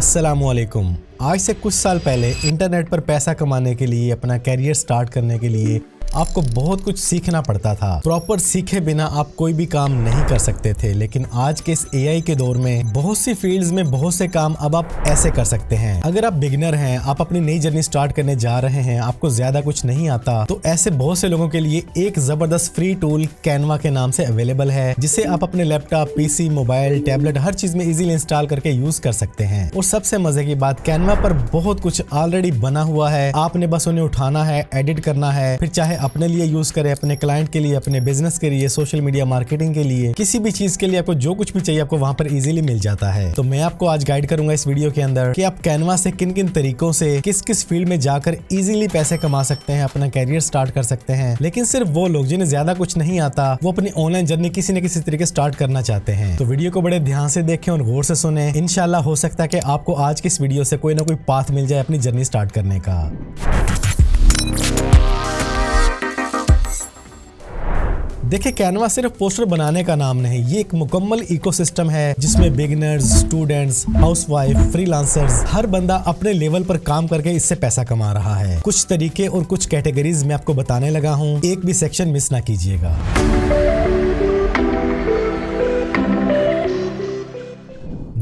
अस्सलामुअलैकुम। आज से कुछ साल पहले इंटरनेट पर पैसा कमाने के लिए, अपना कैरियर स्टार्ट करने के लिए आपको बहुत कुछ सीखना पड़ता था। प्रॉपर सीखे बिना आप कोई भी काम नहीं कर सकते थे। लेकिन आज के इस एआई के दौर में बहुत सी फील्ड्स में बहुत से काम अब आप ऐसे कर सकते हैं। अगर आप बिगिनर हैं, आप अपनी नई जर्नी स्टार्ट करने जा रहे हैं, आपको ज्यादा कुछ नहीं आता, तो ऐसे बहुत से लोगों के लिए एक जबरदस्त फ्री टूल कैनवा के नाम से अवेलेबल है, जिसे आप अपने लैपटॉप, पीसी, मोबाइल, टैबलेट हर चीज में इजीली इंस्टॉल करके यूज कर सकते हैं। और सबसे मजे की बात, कैनवा पर बहुत कुछ ऑलरेडी बना हुआ है, आपने बस उन्हें उठाना है, एडिट करना है, फिर चाहे अपने लिए यूज करें, अपने क्लाइंट के लिए, अपने बिजनेस के लिए, सोशल मीडिया मार्केटिंग के लिए, किसी भी चीज के लिए आपको जो कुछ भी चाहिए आपको वहां पर इजीली मिल जाता है। तो मैं आपको आज गाइड करूंगा इस वीडियो के अंदर कि आप कैनवा से किन किन तरीकों से किस किस फील्ड में जाकर इजीली पैसे कमा सकते हैं, अपना कैरियर स्टार्ट कर सकते हैं। लेकिन सिर्फ वो लोग जिन्हें ज्यादा कुछ नहीं आता, वो अपनी ऑनलाइन जर्नी किसी न किसी तरीके स्टार्ट करना चाहते हैं। तो वीडियो को बड़े ध्यान से देखें और गौर से सुने। इंशाल्लाह हो सकता है कि आपको आज की इस वीडियो से कोई ना कोई पाथ मिल जाए अपनी जर्नी स्टार्ट करने का। देखिए, कैनवा सिर्फ पोस्टर बनाने का नाम नहीं, ये एक मुकम्मल इकोसिस्टम है जिसमें बिगिनर्स, स्टूडेंट्स, हाउसवाइफ, फ्रीलांसर्स, हर बंदा अपने लेवल पर काम करके इससे पैसा कमा रहा है। कुछ तरीके और कुछ कैटेगरीज मैं आपको बताने लगा हूँ, एक भी सेक्शन मिस ना कीजिएगा।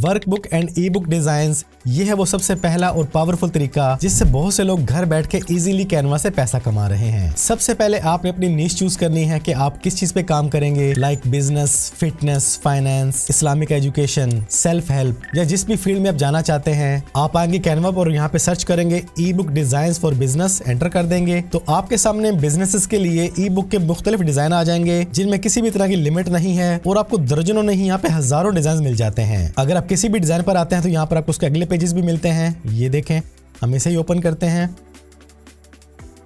Workbook and E book designs, ये है वो सबसे पहला और पावरफुल तरीका जिससे बहुत से लोग घर बैठ के इजीली कैनवा से पैसा कमा रहे हैं। सबसे पहले आपने अपनी नीश चूज करनी है कि आप किस चीज पे काम करेंगे, like business, fitness, finance, Islamic education, self help, या जिस भी फील्ड में आप जाना चाहते हैं। आप आएंगे कैनवा पर और यहाँ पे सर्च करेंगे ई book design for business, enter कर देंगे तो आपके सामने बिजनेसेस के लिए ई बुक के मुख्तलिफ डिजाइन आ जाएंगे, जिनमें किसी भी तरह की लिमिट नहीं है और आपको दर्जनों नहीं, यहाँ पे हजारों डिजाइन मिल जाते हैं। अगर आप किसी भी डिजाइन पर आते हैं तो यहाँ पर आपको उसके अगले पेजेस भी मिलते हैं। ये देखें, हम इसे ही ओपन करते हैं।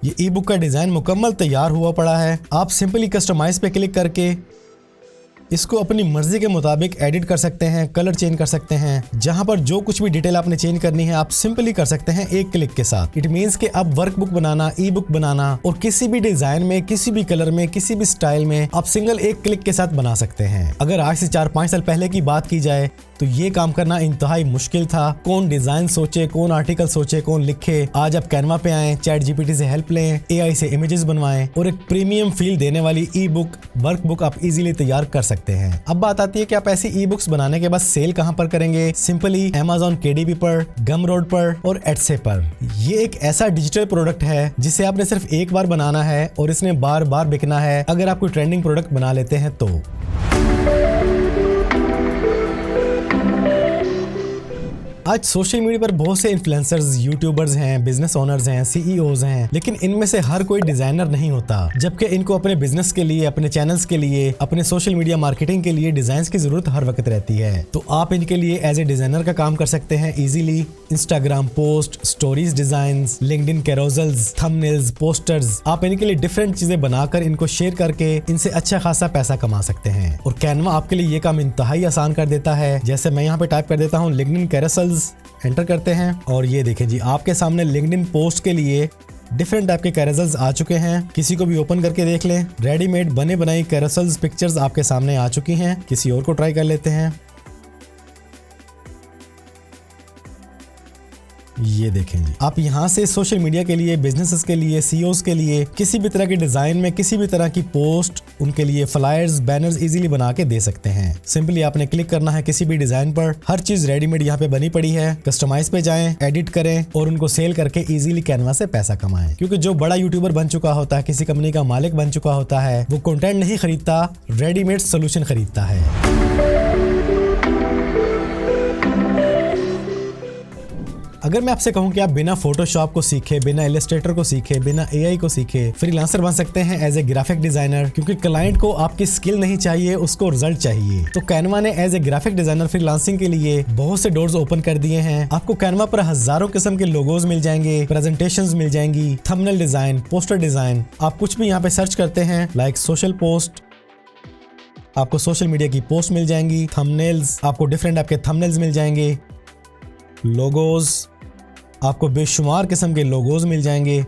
ये ई बुक का डिजाइन मुकम्मल तैयार हुआ पड़ा है। आप सिंपली कस्टमाइज पे क्लिक करके इसको अपनी मर्जी के मुताबिक एडिट कर सकते हैं, कलर चेंज कर सकते हैं। जहां पर जो कुछ भी डिटेल आपने चेंज करनी है आप सिंपली कर सकते हैं एक क्लिक के साथ। इट मींस कि अब वर्क बुक बनाना, ई बुक बनाना और किसी भी डिजाइन में, किसी भी कलर में, किसी भी स्टाइल में आप सिंगल एक क्लिक के साथ बना सकते हैं। अगर आज से 4-5 साल पहले की बात की जाए तो ये काम करना इंतहाई मुश्किल था। कौन डिजाइन सोचे, कौन आर्टिकल सोचे, कौन लिखे। आज आप कैनवा पे आए, चैट जीपीटी से हेल्प लें, एआई से इमेजेस बनवाएं और एक प्रीमियम फील देने वाली ई बुक, वर्क बुक आप इजीली तैयार कर सकते हैं। अब बात आती है कि आप ऐसी ई बुक्स बनाने के बाद सेल कहां पर करेंगे। सिंपली Amazon KDP पर, गमरोड पर और एटसे पर। ये एक ऐसा डिजिटल प्रोडक्ट है जिसे आपने सिर्फ एक बार बनाना है और इसने बार बार बिकना है अगर आप कोई ट्रेंडिंग प्रोडक्ट बना लेते हैं तो। आज सोशल मीडिया पर बहुत से इन्फ्लुएंसर्स, यूट्यूबर्स हैं, बिजनेस ओनर्स हैं, सीईओज हैं, लेकिन इनमें से हर कोई डिजाइनर नहीं होता। जबकि इनको अपने बिजनेस के लिए, अपने चैनल्स के लिए, अपने सोशल मीडिया मार्केटिंग के लिए डिजाइन्स की जरूरत हर वक्त रहती है। तो आप इनके लिए एज ए डिजाइनर का काम कर सकते हैं easily. Instagram post, stories designs, LinkedIn carousels, thumbnails, posters, आप इनके लिए डिफरेंट चीजें बनाकर इनको शेयर करके इनसे अच्छा खासा पैसा कमा सकते हैं। और कैनवा आपके लिए ये काम इंतहाई आसान कर देता है। जैसे मैं यहाँ पे टाइप कर देता हूँ लिंक्डइन कैरोसेल्स, एंटर करते हैं और ये देखें जी, आपके सामने लिंक्डइन पोस्ट के लिए डिफरेंट टाइप के कैरोसेल्स आ चुके हैं। किसी को भी ओपन करके देख लें। रेडीमेड बने बनाई कैरोसेल्स पिक्चर्स आपके सामने आ चुकी हैं। किसी और को ट्राई कर लेते हैं। ये देखें जी, आप यहाँ से सोशल मीडिया के लिए, बिजनेसेस के लिए, सीईओज के लिए किसी भी तरह के डिजाइन में किसी भी तरह की पोस्ट, उनके लिए फ्लायर्स, बैनर्स इजीली बना के दे सकते हैं। सिंपली आपने क्लिक करना है किसी भी डिजाइन पर। हर चीज रेडीमेड यहाँ पे बनी पड़ी है। कस्टमाइज पे जाएं, एडिट करें और उनको सेल करके इजीली कैनवा से पैसा कमाएं। क्योंकि जो बड़ा यूट्यूबर बन चुका होता है, किसी कंपनी का मालिक बन चुका होता है, वो कंटेंट नहीं खरीदता, रेडीमेड सोल्यूशन खरीदता है। अगर मैं आपसे कहूं कि आप बिना फोटोशॉप को सीखे, बिना इलस्ट्रेटर को सीखे, बिना एआई को सीखे फ्रीलांसर बन सकते हैं एज ए ग्राफिक डिजाइनर, क्योंकि क्लाइंट को आपकी स्किल नहीं चाहिए, उसको रिजल्ट चाहिए। तो कैनवा ने as a graphic designer freelancing के लिए बहुत से डोर्स ओपन कर दिए हैं। आपको कैनवा पर हजारों किस्म के लोगोस मिल जाएंगे, प्रेजेंटेशंस मिल जाएंगी, थंबनेल डिजाइन, पोस्टर डिजाइन। आप कुछ भी यहाँ पे सर्च करते हैं लाइक सोशल पोस्ट, आपको सोशल मीडिया की पोस्ट मिल जाएंगी। थंबनेल्स, आपको डिफरेंट आपके थंबनेल्स मिल जाएंगे। लोगोज, आपको बेशुमार किस्म के लोगोज मिल जाएंगे।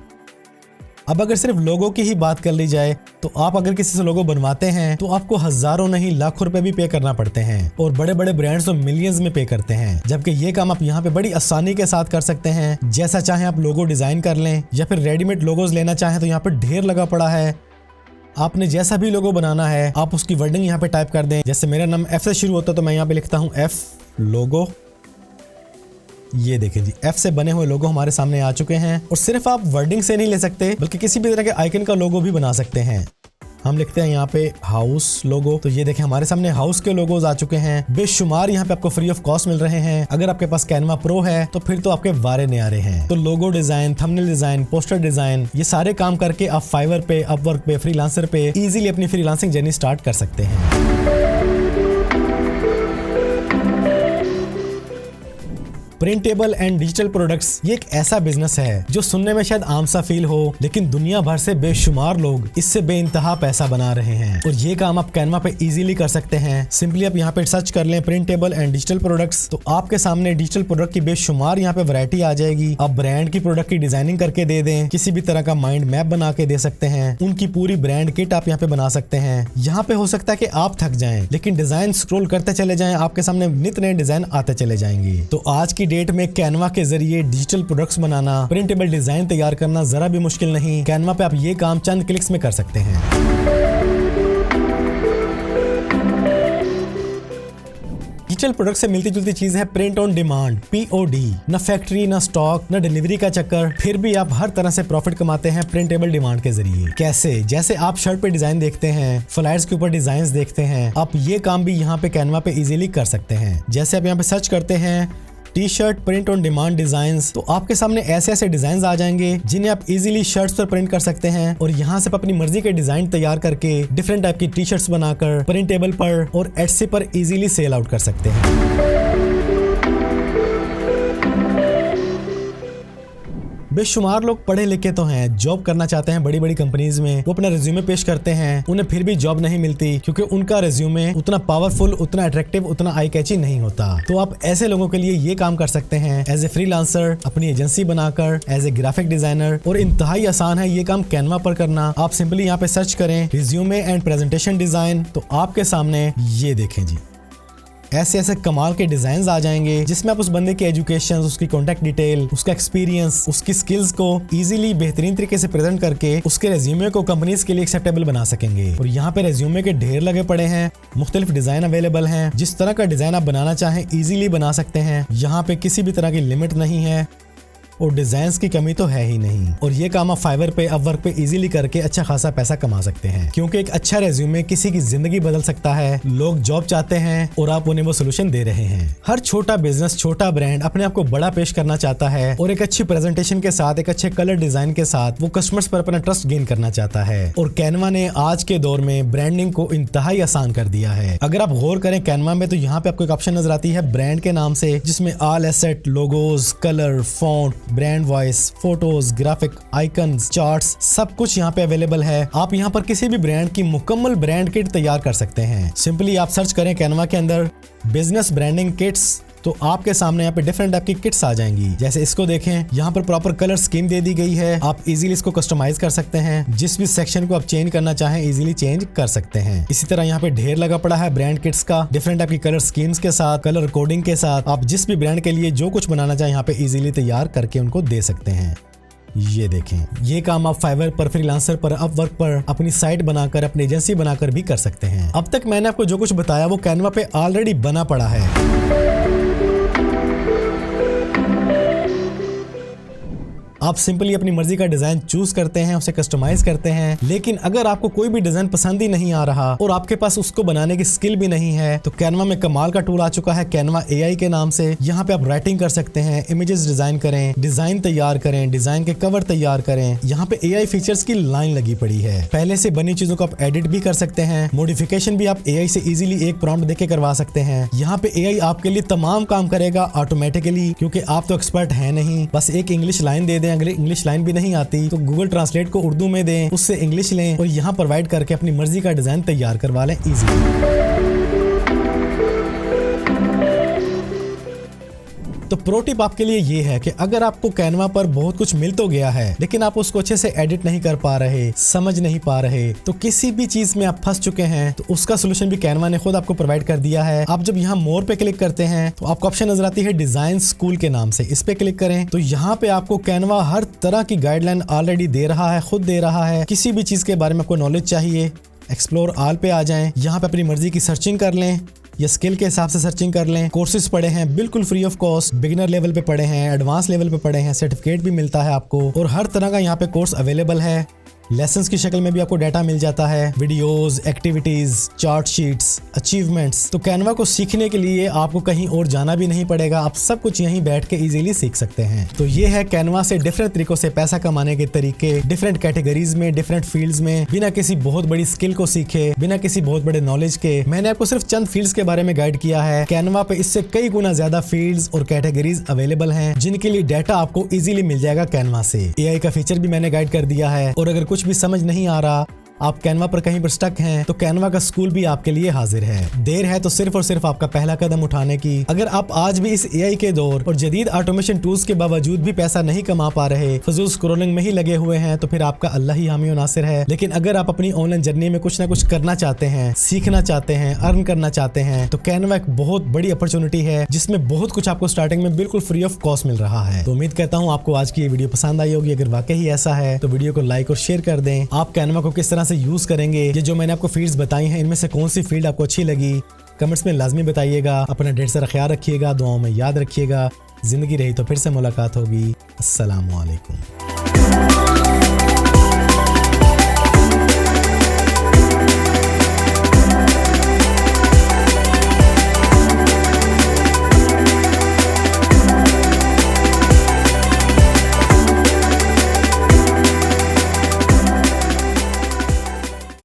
अब अगर सिर्फ लोगो की ही बात कर ली जाए तो आप अगर किसी से लोगो बनवाते हैं तो आपको हजारों नहीं लाखों रुपए भी पे करना पड़ते हैं और बड़े बड़े ब्रांड्स तो मिलियंस में पे करते हैं, जबकि ये काम आप यहाँ पे बड़ी आसानी के साथ कर सकते हैं। जैसा चाहे आप लोगो डिजाइन कर लें या फिर रेडीमेड लोगोज लेना चाहें तो यहाँ पे ढेर लगा पड़ा है। आपने जैसा भी लोगो बनाना है आप उसकी वर्डिंग यहाँ पे टाइप कर दें। जैसे मेरा नाम एफ से शुरू होता है तो मैं यहाँ पे लिखता हूँ एफ लोगो। ये देखें जी, एफ से बने हुए लोगो हमारे सामने आ चुके हैं। और सिर्फ आप वर्डिंग से नहीं ले सकते बल्कि किसी भी तरह के आइकन का लोगो भी बना सकते हैं। हम लिखते हैं यहाँ पे हाउस लोगो, तो ये देखें हमारे सामने हाउस के लोगोज आ चुके हैं। बेशुमार यहाँ पे आपको फ्री ऑफ कॉस्ट मिल रहे हैं। अगर आपके पास कैनवा प्रो है तो फिर तो आपके वारे न्यारे हैं। तो logo design, thumbnail design, poster design, ये सारे काम करके आप फाइवर पे, अपवर्क पे, फ्रीलांसर पे इजीली अपनी फ्रीलांसिंग जर्नी स्टार्ट कर सकते हैं। प्रिंटेबल एंड डिजिटल प्रोडक्ट्स ये एक ऐसा बिजनेस है जो सुनने में शायद आम सा फील हो, लेकिन दुनिया भर से बेशुमार लोग इससे बेइंतहा पैसा बना रहे हैं। और ये काम आप कैनवा पे इजीली कर सकते हैं। सिंपली आप यहाँ पे सर्च कर लें प्रिंटेबल एंड डिजिटल प्रोडक्ट्स, तो आपके सामने डिजिटल प्रोडक्ट की बेशुमार यहाँ पे वैरायटी आ जाएगी। आप ब्रांड की प्रोडक्ट की डिजाइनिंग करके दे दें, किसी भी तरह का माइंड मैप बना के दे सकते हैं, उनकी पूरी ब्रांड किट आप यहाँ पे बना सकते हैं। यहाँ पे हो सकता है कि आप थक जाएं, लेकिन डिजाइन स्क्रॉल करते चले जाएं, आपके सामने नित नए डिजाइन आते चले जाएंगे। तो आज की डेट में कैनवा के जरिए डिजिटल प्रोडक्ट्स बनाना, प्रिंटेबल डिजाइन तैयार करना जरा भी मुश्किल नहीं। कैनवा पे आप ये काम चंद क्लिक्स में कर सकते हैं। डिजिटल प्रोडक्ट से मिलती जुलती चीज है प्रिंट ऑन डिमांड, POD। न फैक्ट्री, न स्टॉक, न डिलीवरी का चक्कर, फिर भी आप हर तरह से प्रॉफिट कमाते हैं प्रिंटेबल डिमांड के जरिए। कैसे? जैसे आप शर्ट पे डिजाइन देखते हैं, फ्लायर्स के ऊपर डिजाइन देखते हैं, आप ये काम भी यहाँ पे कैनवा पे इजीली कर सकते हैं। जैसे आप यहाँ पे सर्च करते हैं T shirt print on demand designs, तो आपके सामने ऐसे ऐसे डिजाइन आ जाएंगे जिन्हें आप इजीली शर्ट्स पर प्रिंट कर सकते हैं। और यहाँ से आप अपनी मर्जी के डिजाइन तैयार करके डिफरेंट टाइप की टी शर्ट्स बनाकर प्रिंटेबल पर और एटसी पर इजीली सेल आउट कर सकते हैं। बेशुमार लोग पढ़े लिखे तो हैं, जॉब करना चाहते हैं बड़ी बड़ी कंपनीज में, वो अपना रिज्यूमे पेश करते हैं, उन्हें फिर भी जॉब नहीं मिलती क्योंकि उनका रिज्यूमे उतना पावरफुल, उतना अट्रैक्टिव, उतना आई कैची नहीं होता। तो आप ऐसे लोगों के लिए ये काम कर सकते हैं एज ए फ्रीलांसर, अपनी एजेंसी बनाकर, एज ए ग्राफिक डिजाइनर। और इंतहाई आसान है ये काम कैनवा पर करना। आप सिंपली यहाँ पे सर्च करें रिज्यूमे एंड प्रेजेंटेशन डिजाइन, तो आपके सामने ये देखें जी, ऐसे ऐसे कमाल के डिजाइन आ जाएंगे जिसमें आप उस बंदे की एजुकेशन, उसकी कॉन्टैक्ट डिटेल, उसका एक्सपीरियंस, उसकी स्किल्स को इजीली बेहतरीन तरीके से प्रेजेंट करके उसके रेज्यूमे को कंपनीज के लिए एक्सेप्टेबल बना सकेंगे। और यहाँ पे रेज्यूमे के ढेर लगे पड़े हैं, मुख्तलिफ डिजाइन अवेलेबल हैं। जिस तरह का डिजाइन आप बनाना चाहें इजीली बना सकते हैं। यहाँ पे किसी भी तरह की लिमिट नहीं है और डिजाइन्स की कमी तो है ही नहीं। और ये काम आप फाइवर पे, अपवर्क पे इजीली करके अच्छा खासा पैसा कमा सकते हैं, क्योंकि एक अच्छा रेज्यूमे किसी की जिंदगी बदल सकता है। लोग जॉब चाहते हैं और आप उन्हें वो सोल्यूशन दे रहे हैं। हर छोटा बिजनेस, छोटा ब्रांड अपने आप को बड़ा पेश करना चाहता है और एक अच्छी प्रेजेंटेशन के साथ, एक अच्छे कलर डिजाइन के साथ वो कस्टमर्स पर अपना ट्रस्ट गेन करना चाहता है। और कैनवा ने आज के दौर में ब्रांडिंग को इंतहाई आसान कर दिया है। अगर आप गौर करें कैनवा में, तो यहाँ पे आपको एक ऑप्शन नजर आती है ब्रांड के नाम से, जिसमें all asset, logos, colour, font, brand voice, photos, graphic, icons, charts, सब कुछ यहाँ पे अवेलेबल है। आप यहाँ पर किसी भी ब्रांड की मुकम्मल ब्रांड किट तैयार कर सकते हैं। सिंपली आप सर्च करें कैनवा के अंदर बिजनेस ब्रांडिंग किट्स, तो आपके सामने यहाँ पे डिफरेंट टाइप की किट्स आ जाएंगी। जैसे इसको देखें, यहाँ पर प्रॉपर कलर स्कीम दे दी गई है। आप इजीली इसको कस्टमाइज कर सकते हैं। जिस भी सेक्शन को आप चेंज करना चाहें इजीली चेंज कर सकते हैं। इसी तरह यहाँ पे ढेर लगा पड़ा है ब्रांड किट्स का, डिफरेंट टाइप की कलर स्कीम्स के साथ, कलर कोडिंग के साथ। आप जिस भी ब्रांड के लिए जो कुछ बनाना चाहें यहाँ पे इजीली तैयार करके उनको दे सकते हैं। ये देखें, ये काम आप फाइवर पर, फ्रीलांसर पर, अपवर्क पर अपनी साइट बनाकर, अपनी एजेंसी बनाकर भी कर सकते हैं। अब तक मैंने आपको जो कुछ बताया वो कैनवा पे ऑलरेडी बना पड़ा है। आप सिंपली अपनी मर्जी का डिजाइन चूज करते हैं, उसे कस्टमाइज करते हैं। लेकिन अगर आपको कोई भी डिजाइन पसंद ही नहीं आ रहा और आपके पास उसको बनाने की स्किल भी नहीं है, तो कैनवा में कमाल का टूल आ चुका है कैनवा AI के नाम से। यहाँ पे आप राइटिंग कर सकते हैं, इमेजेस डिजाइन करें, डिजाइन तैयार करें, डिजाइन के कवर तैयार करें। यहाँ पे AI फीचर्स की लाइन लगी पड़ी है। पहले से बनी चीजों को आप एडिट भी कर सकते हैं, मॉडिफिकेशन भी आप AI से इजीली एक प्रॉम्प्ट देके करवा सकते हैं। यहाँ पे AI आपके लिए तमाम काम करेगा ऑटोमेटिकली, क्योंकि आप तो एक्सपर्ट है नहीं। बस एक इंग्लिश लाइन दे दें, अगर इंग्लिश लाइन भी नहीं आती तो गूगल ट्रांसलेट को उर्दू में दें, उससे इंग्लिश लें और यहाँ प्रोवाइड करके अपनी मर्जी का डिजाइन तैयार करवा लें इजीली। तो प्रो टिप आपके लिए ये है कि अगर आपको कैनवा पर बहुत कुछ मिल तो गया है लेकिन आप उसको अच्छे से एडिट नहीं कर पा रहे, समझ नहीं पा रहे, तो किसी भी चीज में आप फंस चुके हैं, तो उसका सोल्यूशन भी कैनवा ने खुद आपको प्रोवाइड कर दिया है। आप जब यहाँ मोर पे क्लिक करते हैं तो आपको ऑप्शन नजर आती है डिजाइन स्कूल के नाम से, इस पे क्लिक करें तो यहाँ पे आपको कैनवा हर तरह की गाइडलाइन ऑलरेडी दे रहा है, खुद दे रहा है। किसी भी चीज के बारे में आपको नॉलेज चाहिए, एक्सप्लोर ऑल पे आ जाएं, यहाँ पे अपनी मर्जी की सर्चिंग कर लें या स्किल के हिसाब से सर्चिंग कर लें। कोर्सेज पढ़े हैं बिल्कुल free of cost, beginner level पे पढ़े हैं, एडवांस लेवल पे पढ़े हैं, सर्टिफिकेट भी मिलता है आपको और हर तरह का यहाँ पे कोर्स अवेलेबल है। लेसन्स की शक्ल में भी आपको डाटा मिल जाता है, videos, activities, chart sheets, achievements. तो कैनवा को सीखने के लिए आपको कहीं और जाना भी नहीं पड़ेगा, आप सब कुछ यहीं बैठ के इजीली सीख सकते हैं। तो ये है कैनवा से डिफरेंट तरीकों से पैसा कमाने के तरीके, डिफरेंट कैटेगरीज में, डिफरेंट फील्ड्स में, बिना किसी बहुत बड़ी स्किल को सीखे, बिना किसी बहुत बड़े नॉलेज के। मैंने आपको सिर्फ चंद फील्ड्स के बारे में गाइड किया है। कैनवा पे इससे कई गुना ज्यादा फील्ड्स और कैटेगरीज अवेलेबल हैं जिनके लिए डाटा आपको इजीली मिल जाएगा कैनवा से। एआई का फीचर भी मैंने गाइड कर दिया है और अगर कुछ भी समझ नहीं आ रहा, आप कैनवा पर कहीं पर स्टक हैं, तो कैनवा का स्कूल भी आपके लिए हाजिर है। देर है तो सिर्फ और सिर्फ आपका पहला कदम उठाने की। अगर आप आज भी इस एआई के दौर और जदीद ऑटोमेशन टूल्स के बावजूद भी पैसा नहीं कमा पा रहे, फजूल स्क्रॉलिंग में ही लगे हुए हैं, तो फिर आपका अल्लाह ही हामी और नासिर है। लेकिन अगर आप अपनी ऑनलाइन जर्नी में कुछ ना कुछ करना चाहते हैं, सीखना चाहते हैं, अर्न करना चाहते हैं, तो कैनवा एक बहुत बड़ी अपॉर्चुनिटी है जिसमें बहुत कुछ आपको स्टार्टिंग में बिल्कुल फ्री ऑफ कॉस्ट मिल रहा है। तो उम्मीद करता हूँ आपको आज की ये वीडियो पसंद आई होगी। अगर वाकई ऐसा है तो वीडियो को लाइक और शेयर कर दें। आप कैनवा को किस तरह से यूज करेंगे, ये जो मैंने आपको फील्ड्स बताई हैं, इनमें से कौन सी फील्ड आपको अच्छी लगी, कमेंट्स में लाजमी बताइएगा। अपना ढेर सारा ख्याल रखिएगा, दुआओं में याद रखिएगा। जिंदगी रही तो फिर से मुलाकात होगी। अस्सलाम वालेकुम।